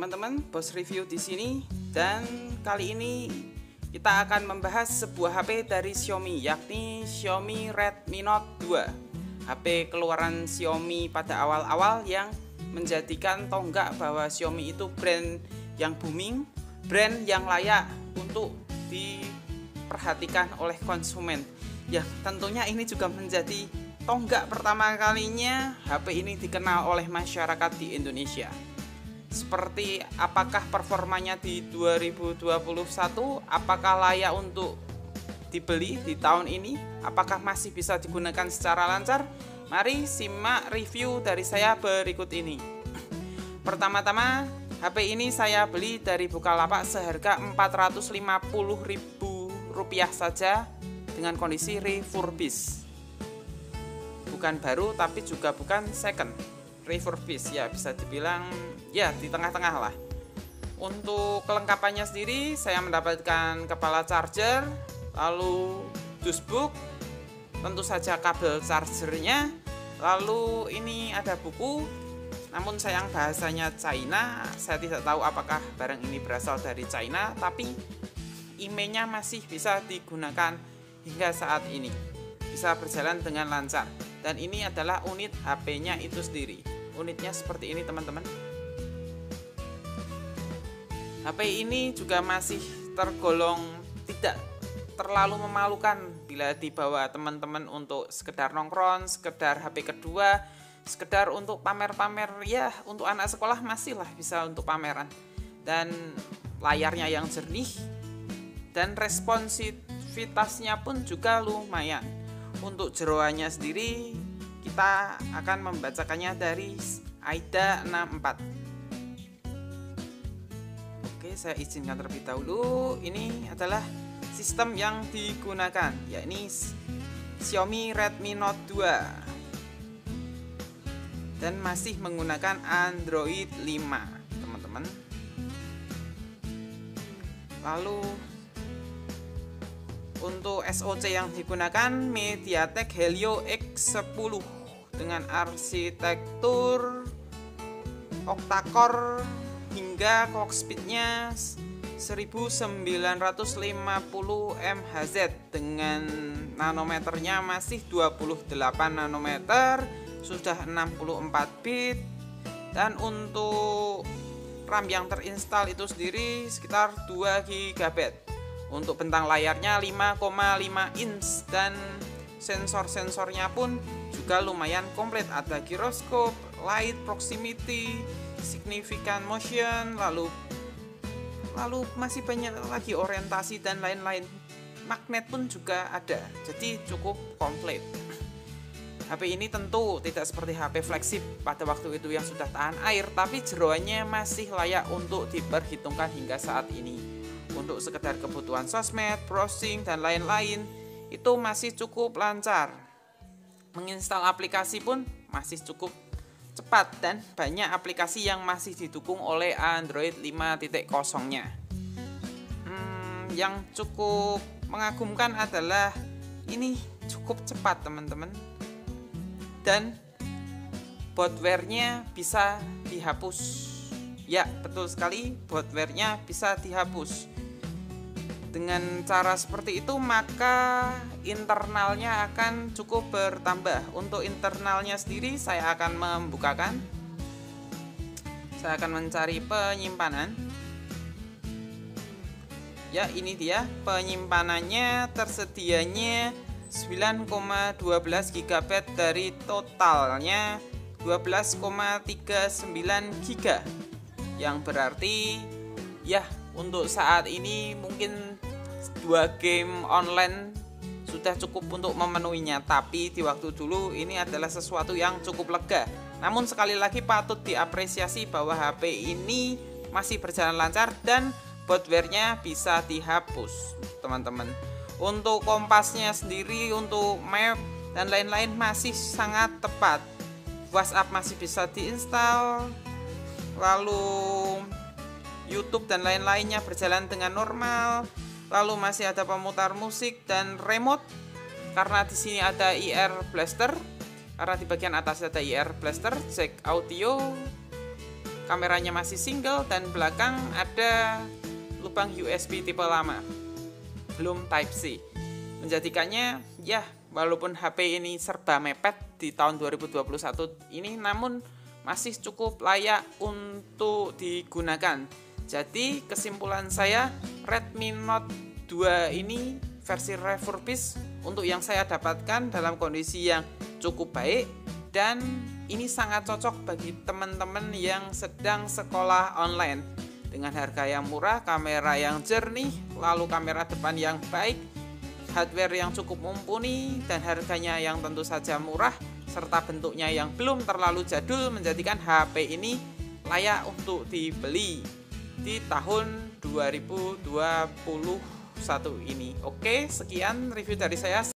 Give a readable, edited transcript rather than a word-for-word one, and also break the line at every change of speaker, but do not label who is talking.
teman-teman, Bos Review di sini, dan kali ini kita akan membahas sebuah HP dari Xiaomi, yakni Xiaomi Redmi Note 2. HP keluaran Xiaomi pada awal-awal yang menjadikan tonggak bahwa Xiaomi itu brand yang booming, brand yang layak untuk diperhatikan oleh konsumen. Ya, tentunya ini juga menjadi tonggak pertama kalinya HP ini dikenal oleh masyarakat di Indonesia. Seperti apakah performanya di 2021, apakah layak untuk dibeli di tahun ini, apakah masih bisa digunakan secara lancar? Mari simak review dari saya berikut ini. Pertama-tama, HP ini saya beli dari Bukalapak seharga Rp450.000 saja dengan kondisi refurbished. Bukan baru tapi juga bukan second, refurbished, ya bisa dibilang ya di tengah-tengah lah. Untuk kelengkapannya sendiri saya mendapatkan kepala charger, lalu dusbook, tentu saja kabel chargernya, lalu ini ada buku, namun sayang bahasanya China, saya tidak tahu apakah barang ini berasal dari China, tapi emailnya masih bisa digunakan hingga saat ini, bisa berjalan dengan lancar. Dan ini adalah unit HP-nya itu sendiri. Unitnya seperti ini teman-teman. HP ini juga masih tergolong tidak terlalu memalukan bila dibawa teman-teman untuk sekedar nongkrong, sekedar HP kedua, sekedar untuk pamer-pamer, ya untuk anak sekolah masih lah bisa untuk pameran. Dan layarnya yang jernih dan responsivitasnya pun juga lumayan. Untuk jeroannya sendiri kita akan membacakannya dari AIDA 64. Oke, saya izinkan terlebih dahulu. Ini adalah sistem yang digunakan, yakni Xiaomi Redmi Note 2 dan masih menggunakan Android 5, teman-teman. Lalu untuk SoC yang digunakan MediaTek Helio X10 dengan arsitektur octa-core hingga clock speednya 1950 MHz dengan nanometernya masih 28 nanometer, sudah 64 bit, dan untuk RAM yang terinstall itu sendiri sekitar 2 GB. Untuk bentang layarnya 5,5 inch dan sensor-sensornya pun juga lumayan komplit. Ada gyroscope, light proximity, significant motion, lalu masih banyak lagi orientasi dan lain-lain. Magnet pun juga ada, jadi cukup komplit. HP ini tentu tidak seperti HP flagship pada waktu itu yang sudah tahan air, tapi jeroannya masih layak untuk diperhitungkan hingga saat ini. Untuk sekedar kebutuhan sosmed, browsing, dan lain-lain itu masih cukup lancar. Menginstal aplikasi pun masih cukup cepat dan banyak aplikasi yang masih didukung oleh Android 5.0-nya. Yang cukup mengagumkan adalah ini cukup cepat teman-teman, dan bootware-nya bisa dihapus. Ya, betul sekali, bootware-nya bisa dihapus. Dengan cara seperti itu maka internalnya akan cukup bertambah. Untuk internalnya sendiri saya akan membukakan. Saya akan mencari penyimpanan. Ya, ini dia penyimpanannya, tersedianya 9,12 GB dari totalnya 12,39 GB. Yang berarti ya untuk saat ini mungkin 2 game online sudah cukup untuk memenuhinya. Tapi di waktu dulu ini adalah sesuatu yang cukup lega. Namun sekali lagi patut diapresiasi bahwa HP ini masih berjalan lancar dan bootware-nya bisa dihapus, teman-teman. Untuk kompasnya sendiri, untuk map dan lain-lain masih sangat tepat. WhatsApp masih bisa diinstal, lalu YouTube dan lain-lainnya berjalan dengan normal. Lalu masih ada pemutar musik dan remote karena di sini ada IR Blaster. Karena di bagian atas ada IR Blaster, jack audio, kameranya masih single dan belakang ada lubang USB tipe lama, belum Type C. Menjadikannya ya walaupun HP ini serba mepet di tahun 2021 ini, namun masih cukup layak untuk digunakan. Jadi kesimpulan saya, Redmi Note 2 ini versi refurbished untuk yang saya dapatkan dalam kondisi yang cukup baik, dan ini sangat cocok bagi teman-teman yang sedang sekolah online. Dengan harga yang murah, kamera yang jernih, lalu kamera depan yang baik, hardware yang cukup mumpuni, dan harganya yang tentu saja murah, serta bentuknya yang belum terlalu jadul, menjadikan HP ini layak untuk dibeli di tahun 2021 ini. Oke, sekian review dari saya.